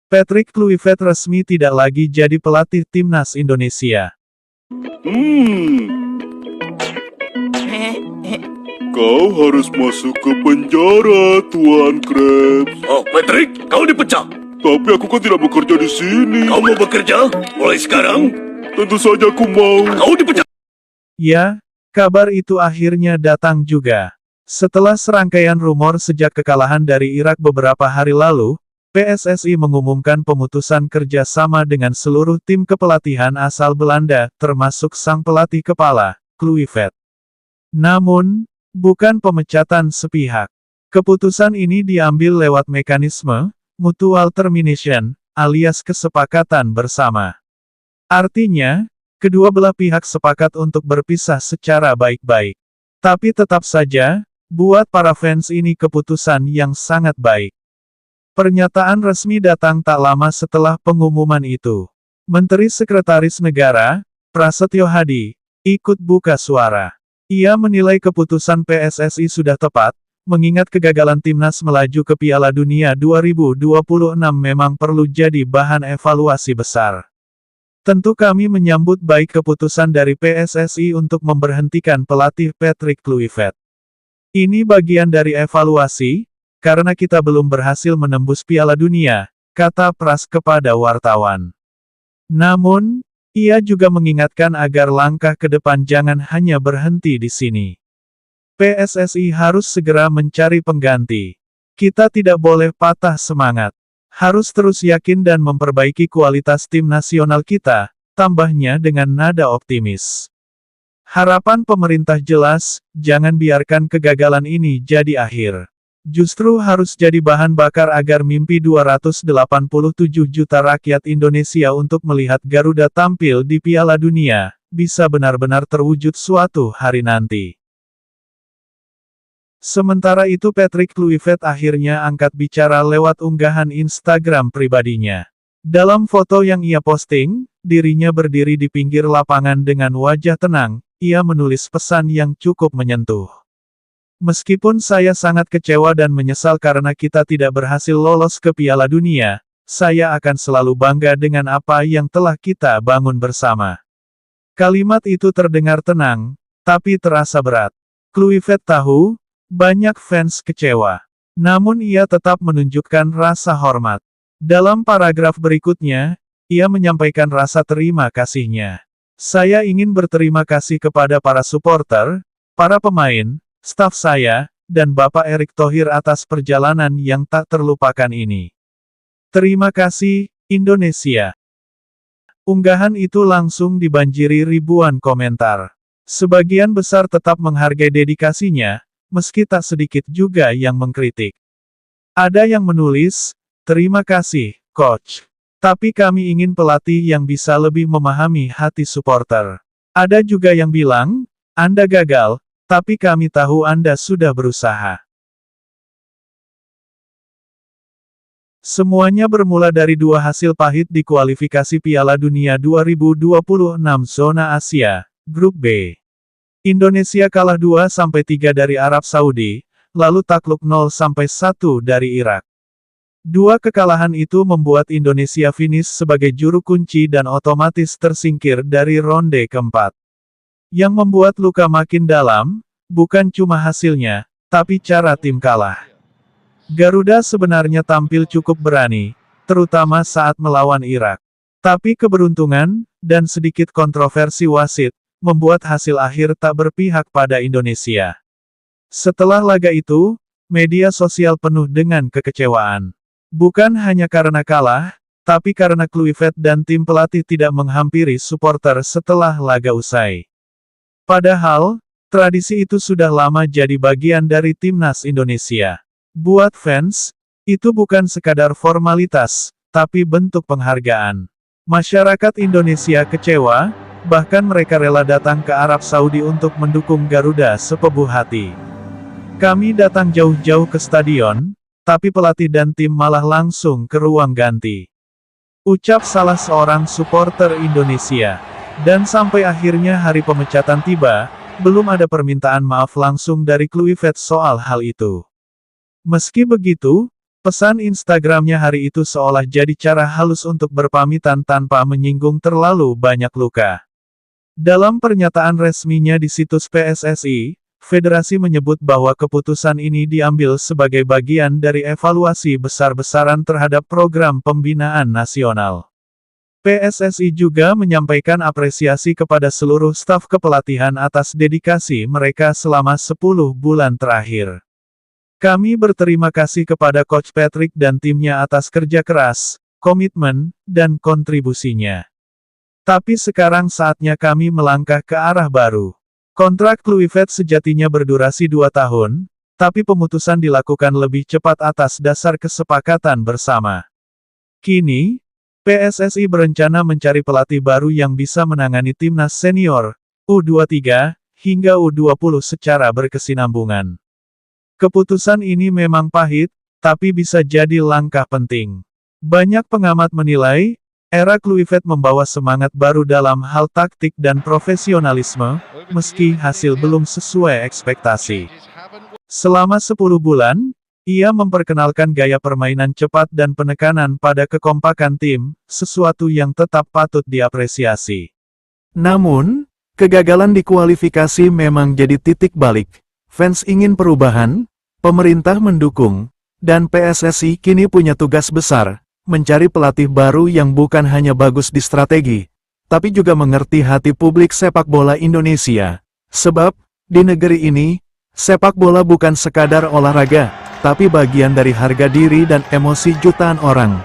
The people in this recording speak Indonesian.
Patrick Kluivert resmi tidak lagi jadi pelatih timnas Indonesia. Kau harus masuk ke penjara, Tuan Krabs. Oh, Patrick, kau dipecat. Tapi aku kan tidak bekerja di sini. Kau mau bekerja? Mulai sekarang, Tentu saja aku mau. kau dipecat. Ya, kabar itu akhirnya datang juga. Setelah serangkaian rumor sejak kekalahan dari Irak beberapa hari lalu, PSSI mengumumkan pemutusan kerjasama dengan seluruh tim kepelatihan asal Belanda, termasuk sang pelatih kepala, Kluivert. Namun, bukan pemecatan sepihak. Keputusan ini diambil lewat mekanisme mutual termination, alias kesepakatan bersama. Artinya, kedua belah pihak sepakat untuk berpisah secara baik-baik. Tapi tetap saja, buat para fans ini keputusan yang sangat baik. Pernyataan resmi datang tak lama setelah pengumuman itu. Menteri Sekretaris Negara, Prasetyo Hadi, ikut buka suara. Ia menilai keputusan PSSI sudah tepat, mengingat kegagalan timnas melaju ke Piala Dunia 2026 memang perlu jadi bahan evaluasi besar. Tentu kami menyambut baik keputusan dari PSSI untuk memberhentikan pelatih Patrick Kluivert. Ini bagian dari evaluasi, karena kita belum berhasil menembus Piala Dunia, kata Pras kepada wartawan. Namun, ia juga mengingatkan agar langkah ke depan jangan hanya berhenti di sini. PSSI harus segera mencari pengganti. Kita tidak boleh patah semangat. Harus terus yakin dan memperbaiki kualitas tim nasional kita, tambahnya dengan nada optimis. Harapan pemerintah jelas, jangan biarkan kegagalan ini jadi akhir. Justru harus jadi bahan bakar agar mimpi 287 juta rakyat Indonesia untuk melihat Garuda tampil di Piala Dunia, bisa benar-benar terwujud suatu hari nanti. Sementara itu Patrick Kluivert akhirnya angkat bicara lewat unggahan Instagram pribadinya. Dalam foto yang ia posting, dirinya berdiri di pinggir lapangan dengan wajah tenang, ia menulis pesan yang cukup menyentuh. Meskipun saya sangat kecewa dan menyesal karena kita tidak berhasil lolos ke Piala Dunia, saya akan selalu bangga dengan apa yang telah kita bangun bersama. Kalimat itu terdengar tenang, tapi terasa berat. Kluivert tahu, banyak fans kecewa. Namun ia tetap menunjukkan rasa hormat. Dalam paragraf berikutnya, ia menyampaikan rasa terima kasihnya. Saya ingin berterima kasih kepada para supporter, para pemain, staf saya, dan Bapak Erick Thohir atas perjalanan yang tak terlupakan ini. Terima kasih, Indonesia. Unggahan itu langsung dibanjiri ribuan komentar. Sebagian besar tetap menghargai dedikasinya, meski tak sedikit juga yang mengkritik. Ada yang menulis, terima kasih, Coach. Tapi kami ingin pelatih yang bisa lebih memahami hati supporter. Ada juga yang bilang, Anda gagal, tapi kami tahu Anda sudah berusaha. Semuanya bermula dari dua hasil pahit di kualifikasi Piala Dunia 2026 Zona Asia, Grup B. Indonesia kalah 2-3 dari Arab Saudi, lalu takluk 0-1 dari Irak. Dua kekalahan itu membuat Indonesia finish sebagai juru kunci dan otomatis tersingkir dari ronde keempat. Yang membuat luka makin dalam, bukan cuma hasilnya, tapi cara tim kalah. Garuda sebenarnya tampil cukup berani, terutama saat melawan Irak. Tapi keberuntungan, dan sedikit kontroversi wasit, membuat hasil akhir tak berpihak pada Indonesia. Setelah laga itu, media sosial penuh dengan kekecewaan. Bukan hanya karena kalah, tapi karena Kluivert dan tim pelatih tidak menghampiri supporter setelah laga usai. Padahal, tradisi itu sudah lama jadi bagian dari timnas Indonesia. Buat fans, itu bukan sekadar formalitas, tapi bentuk penghargaan. Masyarakat Indonesia kecewa, bahkan mereka rela datang ke Arab Saudi untuk mendukung Garuda sepenuh hati. Kami datang jauh-jauh ke stadion, tapi pelatih dan tim malah langsung ke ruang ganti. Ucap salah seorang supporter Indonesia. Dan sampai akhirnya hari pemecatan tiba, belum ada permintaan maaf langsung dari Kluivert soal hal itu. Meski begitu, Pesan Instagramnya hari itu seolah jadi cara halus untuk berpamitan tanpa menyinggung terlalu banyak luka. Dalam pernyataan resminya di situs PSSI, Federasi menyebut bahwa keputusan ini diambil sebagai bagian dari evaluasi besar-besaran terhadap program pembinaan nasional. PSSI juga menyampaikan apresiasi kepada seluruh staf kepelatihan atas dedikasi mereka selama 10 bulan terakhir. Kami berterima kasih kepada Coach Patrick dan timnya atas kerja keras, komitmen, dan kontribusinya. Tapi sekarang saatnya kami melangkah ke arah baru. Kontrak Kluivert sejatinya berdurasi 2 tahun, tapi pemutusan dilakukan lebih cepat atas dasar kesepakatan bersama. Kini, PSSI berencana mencari pelatih baru yang bisa menangani timnas senior, U23, hingga U20 secara berkesinambungan. Keputusan ini memang pahit, tapi bisa jadi langkah penting. Banyak pengamat menilai, era Kluivert membawa semangat baru dalam hal taktik dan profesionalisme, meski hasil belum sesuai ekspektasi. Selama 10 bulan, ia memperkenalkan gaya permainan cepat dan penekanan pada kekompakan tim, sesuatu yang tetap patut diapresiasi. Namun, kegagalan di kualifikasi memang jadi titik balik. Fans ingin perubahan, pemerintah mendukung, dan PSSI kini punya tugas besar, mencari pelatih baru yang bukan hanya bagus di strategi, tapi juga mengerti hati publik sepak bola Indonesia. Sebab, di negeri ini, sepak bola bukan sekadar olahraga, tapi bagian dari harga diri dan emosi jutaan orang.